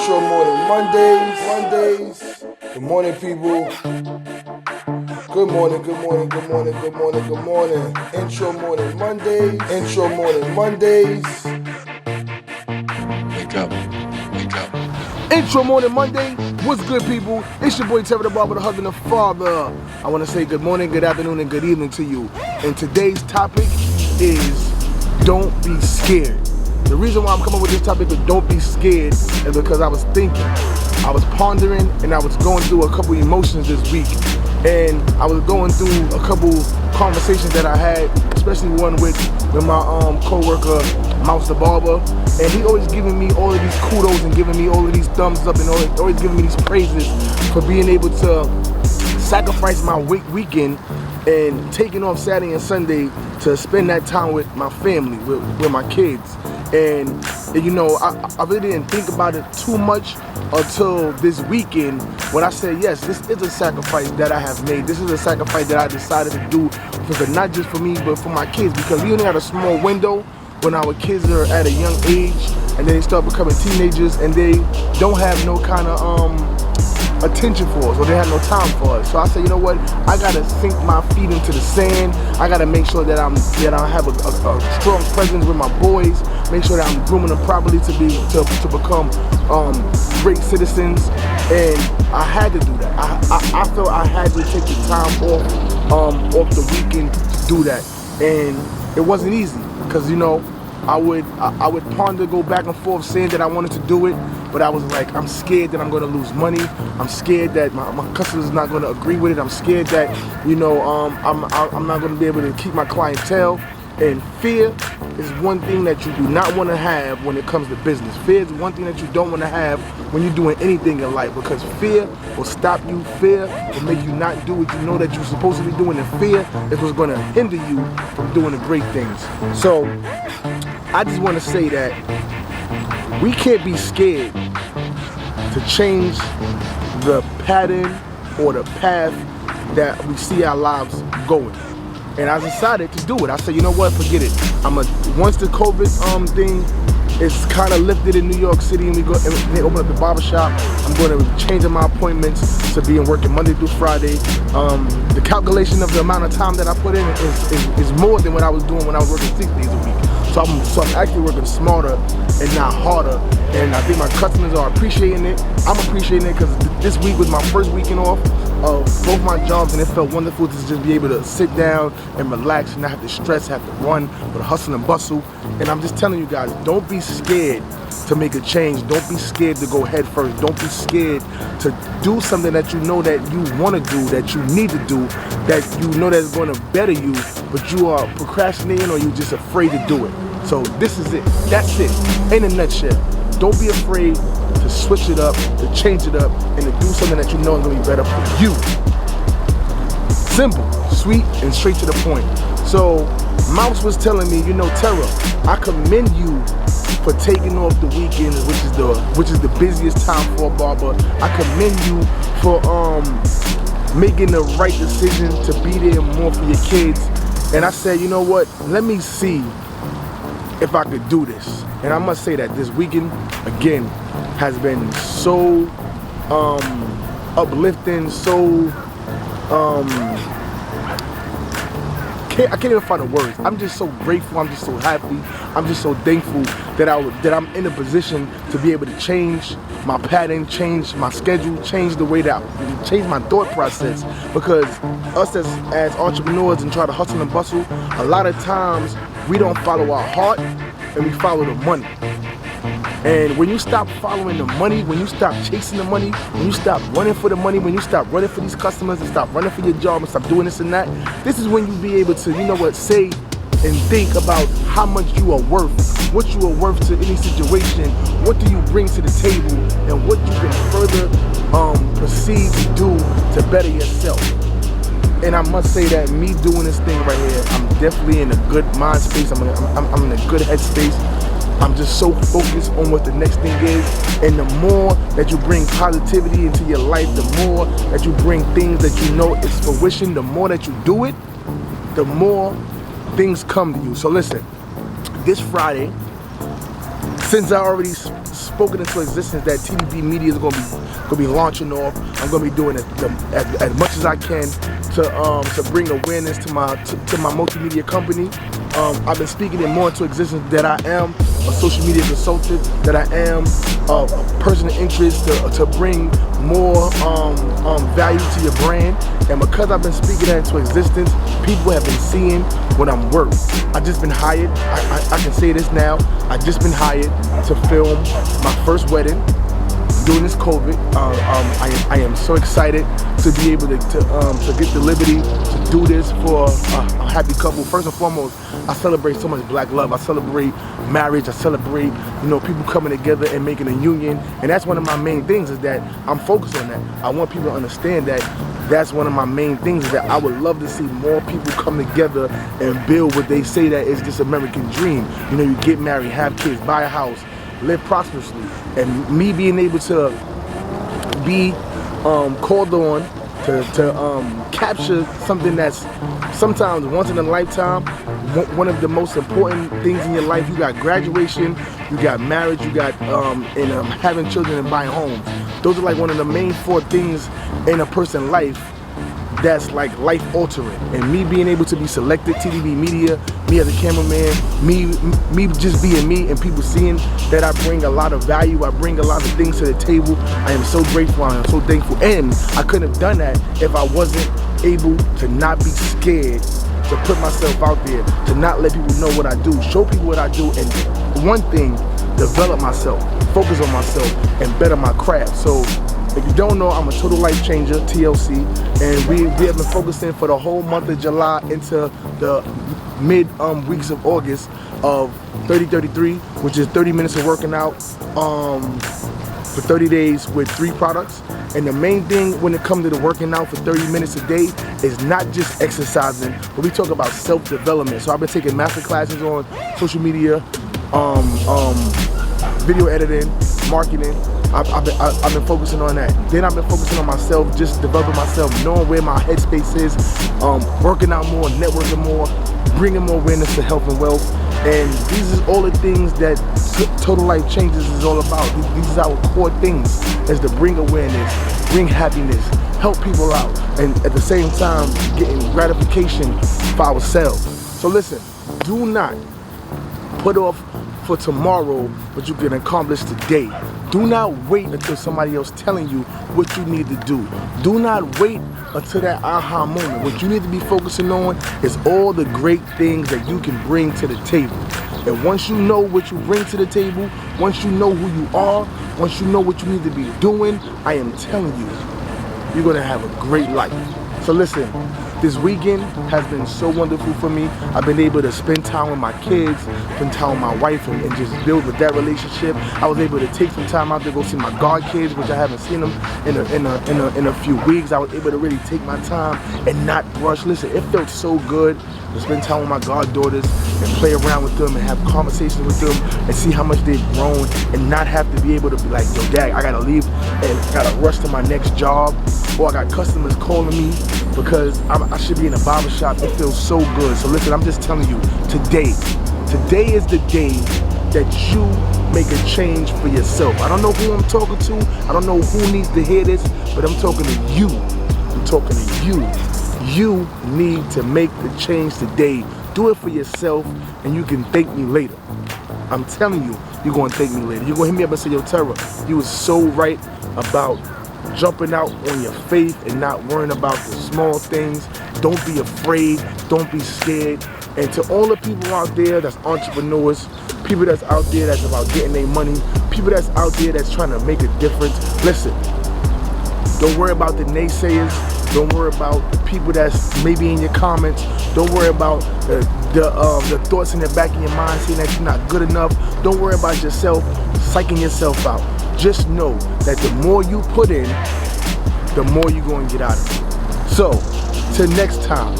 Intro morning Mondays. Good morning, people. Good morning. Intro morning Mondays. Wake up. Intro morning Monday. What's good, people? It's your boy Terah, the Barber, the husband, the father. I want to say good morning, good afternoon, and good evening to you. And today's topic is don't be scared. The reason why I'm coming with this topic of don't be scared is because I was thinking, I was pondering, and I was going through a couple emotions this week. And I was going through a couple conversations that I had, especially one with my co-worker, the Barber. And he always giving me all of these kudos and giving me all of these thumbs up and always giving me these praises for being able to sacrifice my weekend and taking off Saturday and Sunday to spend that time with my family, with my kids. And you know, I really didn't think about it too much until this weekend when I said, yes, this is a sacrifice that I have made. This is a sacrifice that I decided to do, because not just for me, but for my kids, because we only had a small window when our kids are at a young age, and then they start becoming teenagers, and they don't have no kind of attention for us, or they have no time for us. So I said, you know what, I gotta sink my feet into the sand. I gotta make sure that I have a strong presence with my boys, make sure that I'm grooming them properly to become great citizens. And I had to do that. I felt I had to take the time off the weekend to do that, and it wasn't easy, because you know, I would ponder, go back and forth saying that I wanted to do it, but I was like, I'm scared that I'm going to lose money. I'm scared that my customers are not going to agree with it. I'm scared that, you know, I'm not going to be able to keep my clientele. And fear is one thing that you do not want to have when it comes to business. Fear is one thing that you don't want to have when you're doing anything in life, because fear will stop you. Fear will make you not do what you know that you're supposed to be doing, and fear is what's going to hinder you from doing the great things. So I just want to say that we can't be scared to change the pattern or the path that we see our lives going. And I decided to do it. I said, you know what, forget it. Once the COVID thing is kind of lifted in New York City, and they open up the barber shop, I'm going to be changing my appointments to being working Monday through Friday. The calculation of the amount of time that I put in is more than what I was doing when I was working 6 days a week. So I'm actually working smarter and not harder, and I think my customers are appreciating it. I'm appreciating it, because this week was my first weekend off of both my jobs, and it felt wonderful to just be able to sit down and relax and not have to stress, have to run, but hustle and bustle. And I'm just telling you guys, don't be scared to make a change. Don't be scared to go head first. Don't be scared to do something that you know that you want to do, that you need to do, that you know that's going to better you, but you are procrastinating, or you're just afraid to do it. So this is it. That's it. In a nutshell. Don't be afraid to switch it up, to change it up, and to do something that you know is going to be better for you. Simple, sweet, and straight to the point. So Mouse was telling me, you know, Terah, I commend you for taking off the weekends, which is the busiest time for a barber. I commend you for making the right decision to be there more for your kids. And I said, you know what, let me see if I could do this. And I must say that this weekend, again, has been so uplifting, so I can't even find the words. I'm just so grateful. I'm just so happy. I'm just so thankful that I'm in a position to be able to change my pattern, change my schedule, change the way that change my thought process. Because us as entrepreneurs and try to hustle and bustle, a lot of times we don't follow our heart and we follow the money. And when you stop following the money, when you stop chasing the money, when you stop running for the money, when you stop running for these customers and stop running for your job and stop doing this and that, this is when you be able to, you know what, say and think about how much you are worth, what you are worth to any situation, what do you bring to the table, and what you can further proceed to do to better yourself. And I must say that me doing this thing right here, I'm definitely in a good mind space. I'm in a good head space. I'm just so focused on what the next thing is. And the more that you bring positivity into your life, the more that you bring things that you know is fruition, the more that you do it, the more things come to you. So listen, this Friday, since I already spoken into existence that TVP Media is gonna be launching off. I'm gonna be doing as much as I can to bring awareness to my multimedia company. I've been speaking it more into existence that I am a social media consultant, that I am a person of interest to bring more value to your brand. And because I've been speaking that into existence, people have been seeing what I'm worth. I've just been hired, I can say this now, I've just been hired to film my first wedding during this COVID. I am so excited to be able to get the liberty to do this for a happy couple. First and foremost, I celebrate so much black love. I celebrate marriage. I celebrate, people coming together and making a union. And that's one of my main things, is that I'm focused on that. I want people to understand that that's one of my main things, is that I would love to see more people come together and build what they say that is this American dream. You get married, have kids, buy a house, live prosperously. And me being able to be called on to capture something that's sometimes once in a lifetime, one of the most important things in your life. You got graduation, you got marriage, you got having children and buying homes. Those are like one of the main 4 things in a person's life that's like life altering. And me being able to be selected, TVP Media, me as a cameraman, me just being me, and people seeing that I bring a lot of value, I bring a lot of things to the table. I am so grateful, I am so thankful. And I couldn't have done that if I wasn't able to not be scared to put myself out there, to not let people know what I do, show people what I do, and one thing, develop myself, focus on myself, and better my craft. So if you don't know, I'm a total life changer, TLC, and we have been focusing for the whole month of July into the mid weeks of August of 30-33, which is 30 minutes of working out for 30 days with 3 products. And the main thing when it comes to the working out for 30 minutes a day is not just exercising, but we talk about self-development. So I've been taking master classes on social media, video editing, marketing. I've been focusing on that. Then I've been focusing on myself, just developing myself, knowing where my headspace is, working out more, networking more, bringing more awareness to health and wealth. And these is all the things that Total Life Changes is all about. These are our core things, is to bring awareness, bring happiness, help people out, and at the same time getting gratification for ourselves. So listen, do not put off for tomorrow what you can accomplish today. Do not wait until somebody else telling you what you need to do. Do not wait until that aha moment. What you need to be focusing on is all the great things that you can bring to the table. And once you know what you bring to the table, once you know who you are, once you know what you need to be doing, I am telling you, you're gonna have a great life. So listen, this weekend has been so wonderful for me. I've been able to spend time with my kids, spend time with my wife, and just build with that relationship. I was able to take some time out to go see my godkids, which I haven't seen them in a few weeks. I was able to really take my time and not rush. Listen, it felt so good to spend time with my goddaughters and play around with them and have conversations with them and see how much they've grown, and not have to be able to be like, yo, Dad, I gotta leave and gotta rush to my next job, or I got customers calling me because I should be in a barber shop. It feels so good. So listen, I'm just telling you, today is the day that you make a change for yourself. I don't know who I'm talking to. I don't know who needs to hear this, but I'm talking to you. I'm talking to you. You need to make the change today. Do it for yourself, and you can thank me later. I'm telling you, you're going to thank me later. You're going to hit me up and say, yo, Terah, you was so right about jumping out on your faith and not worrying about the small things. Don't be afraid. Don't be scared. And to all the people out there that's entrepreneurs, people that's out there that's about getting their money, people that's out there that's trying to make a difference, listen, don't worry about the naysayers. Don't worry about the people that's maybe in your comments. Don't worry about the thoughts in the back of your mind saying that you're not good enough. Don't worry about yourself, psyching yourself out. Just know that the more you put in, the more you're going to get out of it. So, till next time,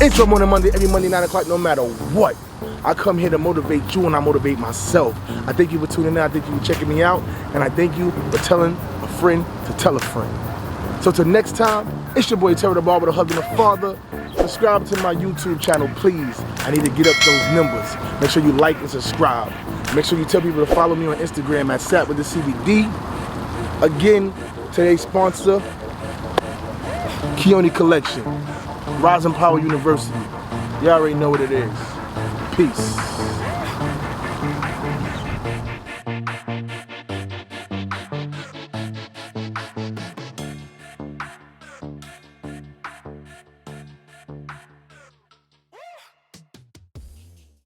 Intro Morning Monday, every Monday 9 o'clock, no matter what. I come here to motivate you, and I motivate myself. I thank you for tuning in. I thank you for checking me out. And I thank you for telling a friend to tell a friend. So till next time, it's your boy Terah the Barber, the husband and father. Subscribe to my YouTube channel, please. I need to get up those numbers. Make sure you like and subscribe. Make sure you tell people to follow me on Instagram at Sat with the CBD. Again, today's sponsor, Keone Collection, Rising Power University. You already know what it is. Peace.